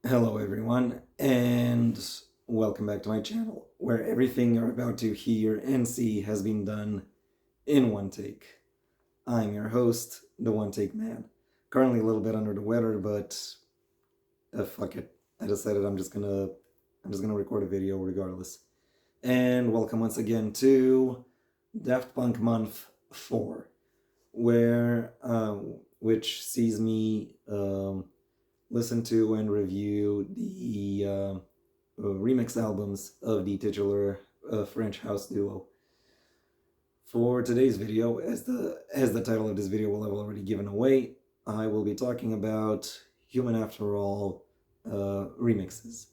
Hello everyone, and welcome back to my channel, where everything you're about to hear and see has been done in one take. I'm your host, the One Take Man. Currently a little bit under the weather, but fuck it. I decided I'm just gonna record a video regardless. And welcome once again to Daft Punk Month 4, where which sees me listen to and review the remix albums of the titular French house duo. For today's video, as the title of this video will have already given away, I will be talking about Human After All remixes.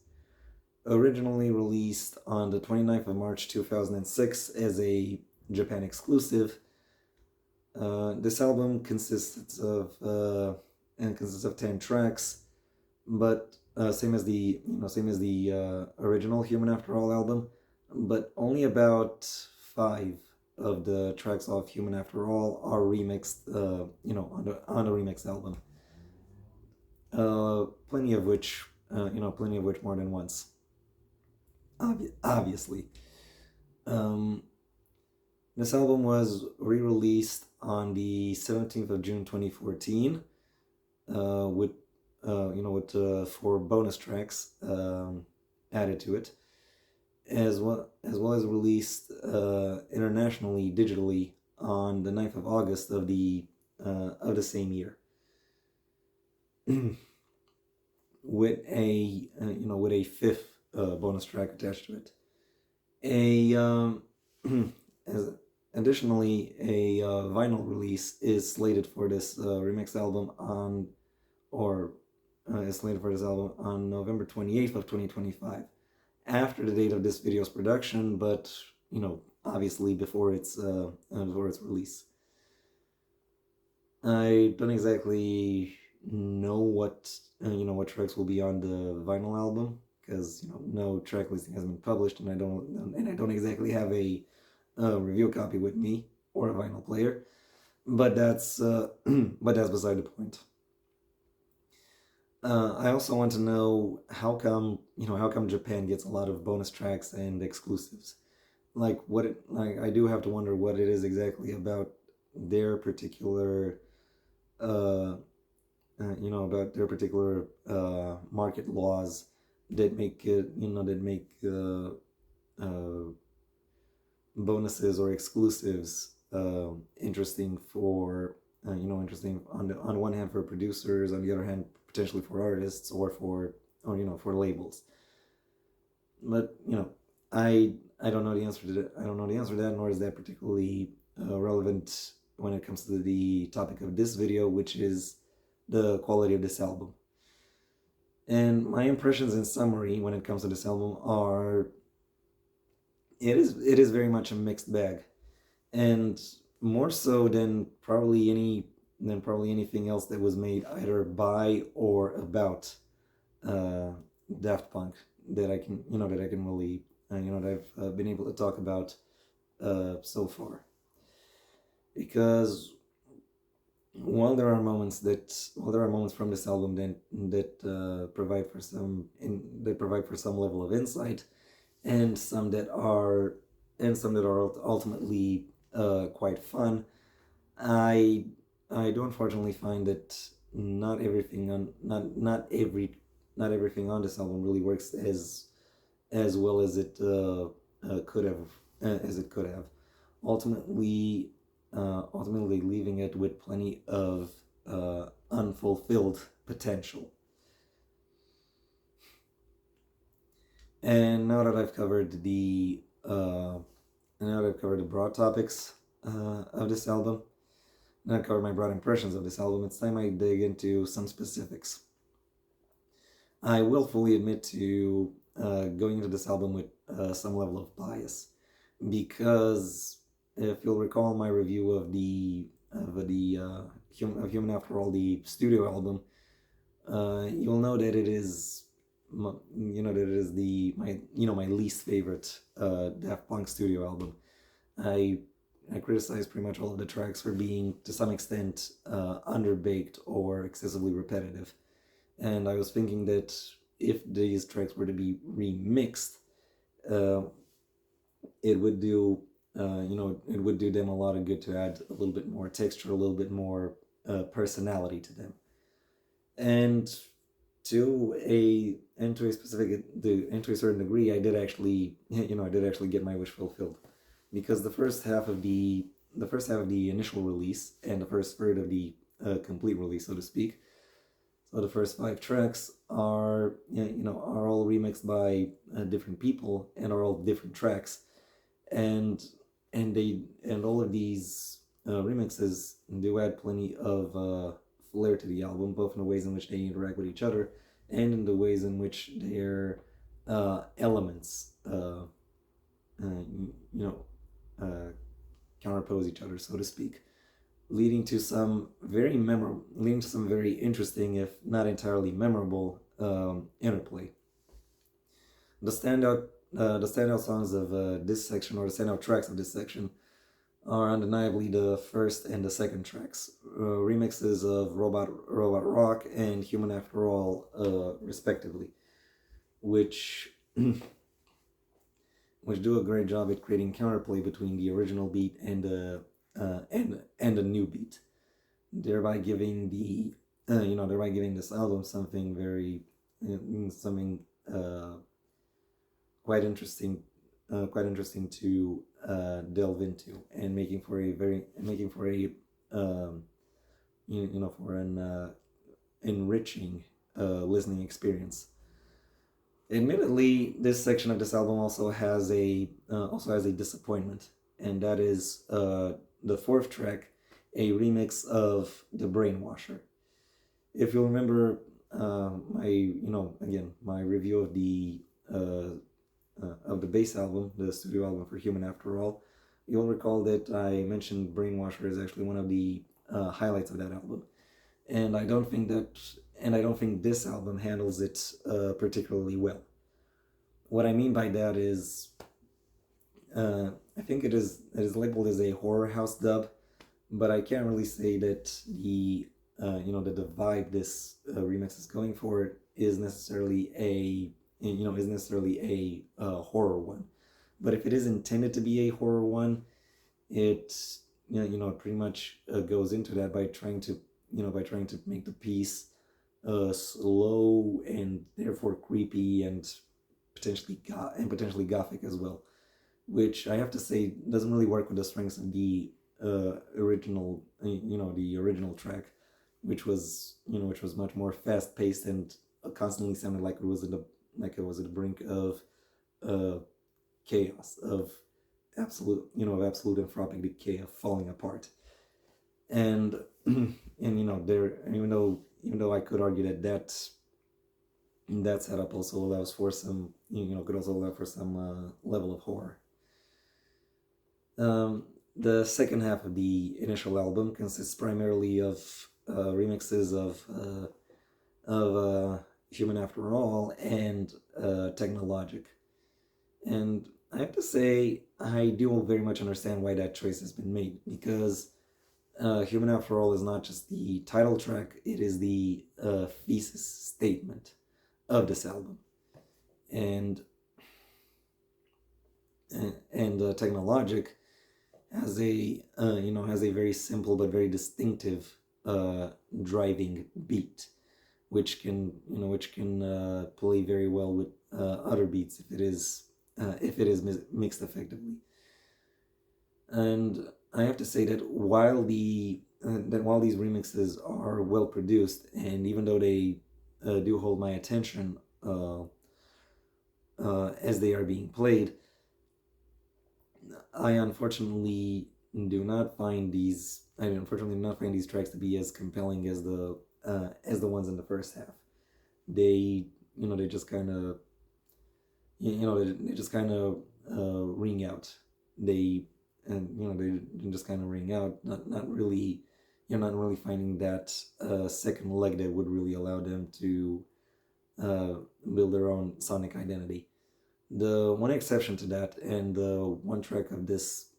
Originally released on the 29th of March 2006 as a Japan exclusive, this album consists of 10 tracks, but same as the original Human After All album, but only about 5 of the tracks of Human After All are remixed, on the remix album. Plenty of which more than once. Obviously, um, this album was re-released on the 17th of June 2014, with 4 bonus tracks added to it, as well as released internationally digitally on the 9th of August of the same year, with a fifth bonus track attached to it. As Additionally, a vinyl release is slated for this remix album on November 28th of 2025, after the date of this video's production, but obviously before its release. I don't exactly know what tracks will be on the vinyl album, because no track listing has been published, and I don't exactly have a review copy with me or a vinyl player, but that's beside the point. I also want to know how come Japan gets a lot of bonus tracks and exclusives. I do have to wonder what it is exactly about their particular market laws that make bonuses or exclusives interesting on one hand for producers, on the other hand potentially for artists, or for labels. But I don't know the answer to that. I don't know the answer to that, nor is that particularly relevant when it comes to the topic of this video, which is the quality of this album. And my impressions in summary when it comes to this album are, it is very much a mixed bag, and more so than probably anything else that was made either by or about Daft Punk that I can really that I've been able to talk about so far. Because while there are moments from this album that provide for some level of insight, and some that are ultimately quite fun, I do unfortunately find that not everything on this album really works as well as it could have. Ultimately, leaving it with plenty of unfulfilled potential. And now that I've covered the broad topics of this album, and I've covered my broad impressions of this album, it's time I dig into some specifics. I will fully admit to going into this album with some level of bias, because if you'll recall my review of Human After All, the studio album, you'll know that it is my least favorite Daft Punk studio album. I criticize pretty much all of the tracks for being, to some extent, underbaked or excessively repetitive. And I was thinking that if these tracks were to be remixed, uh, it would do it would do them a lot of good to add a little bit more texture, a little bit more personality to them, and to a certain degree, I did actually get my wish fulfilled, because the first half of the initial release and the first third of the complete release, so to speak. So the first 5 tracks are are all remixed by different people and are all different tracks, and all of these remixes do add plenty of flair to the album, both in the ways in which they interact with each other and in the ways in which their elements counterpose each other, so to speak, leading to some very interesting, if not entirely memorable, interplay. The standout songs of this section, or the standout tracks of this section, are undeniably the first and the second tracks, remixes of Robot Rock and Human After All, respectively, which which do a great job at creating counterplay between the original beat and the new beat, thereby giving this album something very something quite interesting to delve into, and making for an enriching listening experience. Admittedly, this section of this album also has a disappointment, and that is the 4th track, a remix of The Brainwasher. If you'll remember my review of the bass album, the studio album for Human After All, you'll recall that I mentioned Brainwasher is actually one of the highlights of that album, and I don't think this album handles it particularly well. What I mean by that is, I think it is labeled as a horror house dub, but I can't really say that the vibe this remix is going for is necessarily a horror one. But if it is intended to be a horror one, it pretty much goes into that by trying to make the piece slow and therefore creepy and potentially gothic as well, which I have to say doesn't really work with the strengths of the original track, which was much more fast paced and constantly sounded like it was at the brink of chaos, of absolute anthropic decay, of falling apart. And even though I could argue that setup also allows for some level of horror. The second half of the initial album consists primarily of remixes of Human After All and Technologic. And I have to say, I do very much understand why that choice has been made, because Human After All is not just the title track, it is the thesis statement of this album. And Technologic has a very simple but very distinctive driving beat, which can play very well with other beats if it is mixed effectively. And I have to say that while these remixes are well produced, and even though they do hold my attention as they are being played, I unfortunately do not find these tracks to be as compelling as the ones in the first half. They just kind of ring out. They just kind of ring out. Not really. You're not really finding that second leg that would really allow them to build their own sonic identity. The one exception to that, and the one track of this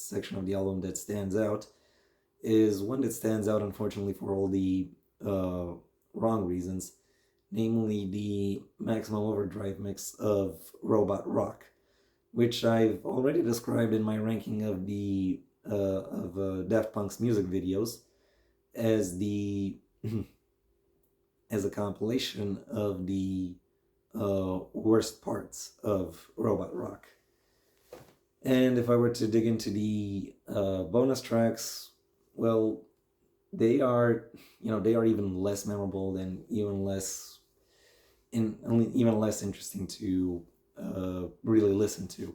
section of the album that stands out, is one that stands out, unfortunately, for all the wrong reasons, namely the Maximum Overdrive mix of Robot Rock, which I've already described in my ranking of the Daft Punk's music videos as the as a compilation of the worst parts of Robot Rock. And if I were to dig into the bonus tracks, well, they are, they are even less memorable and even less interesting to really listen to,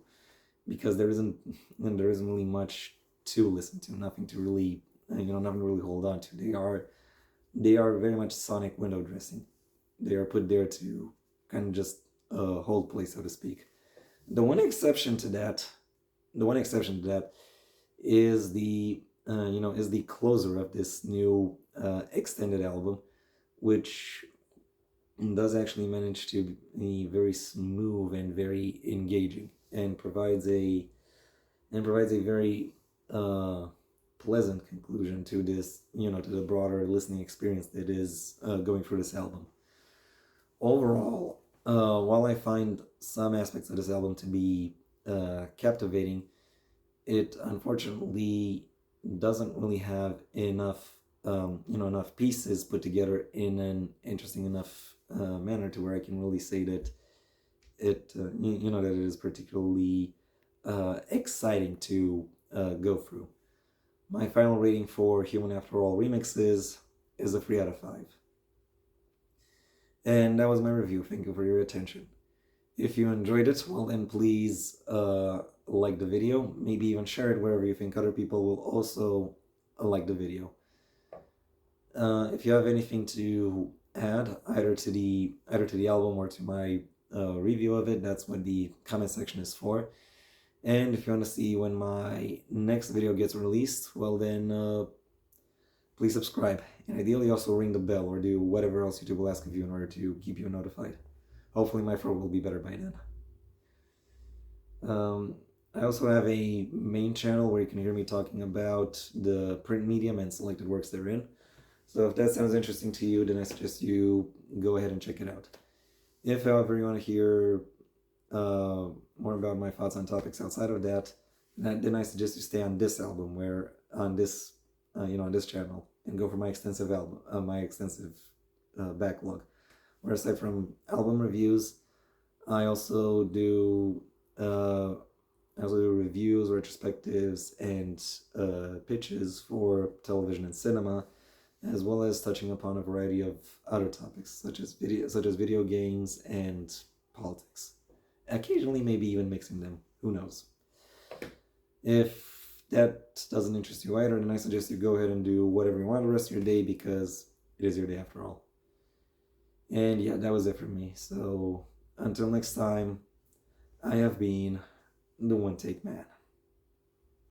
because there isn't really much to listen to, nothing to really nothing to really hold on to. They are very much sonic window dressing. They are put there to kind of just hold play, so to speak. The one exception to that, is the closer of this new extended album, which does actually manage to be very smooth and very engaging, and provides a very pleasant conclusion to this, to the broader listening experience that is going through this album. Overall, while I find some aspects of this album to be captivating, it unfortunately doesn't really have enough pieces put together in an interesting enough manner to where I can really say that that it is particularly exciting to go through. My final rating for Human After All Remixes is a 3 out of 5. And that was my review. Thank you for your attention. If you enjoyed it, well then please like the video, maybe even share it wherever you think other people will also like the video. If you have anything to add, either to the album or to my review of it, that's what the comment section is for. And if you want to see when my next video gets released, well then please subscribe, and ideally also ring the bell or do whatever else YouTube will ask of you in order to keep you notified. Hopefully my throat will be better by then. I also have a main channel where you can hear me talking about the print medium and selected works therein. So if that sounds interesting to you, then I suggest you go ahead and check it out. If, however, you want to hear more about my thoughts on topics outside of that, then I suggest you stay on this album, on this channel, and go for my extensive backlog. Where aside from album reviews, I also do reviews, retrospectives, and pitches for television and cinema, as well as touching upon a variety of other topics such as video games and politics. Occasionally, maybe even mixing them. Who knows? If that doesn't interest you either, then I suggest you go ahead and do whatever you want the rest of your day, because it is your day after all. And yeah, that was it for me. So until next time, I have been the One Take Man.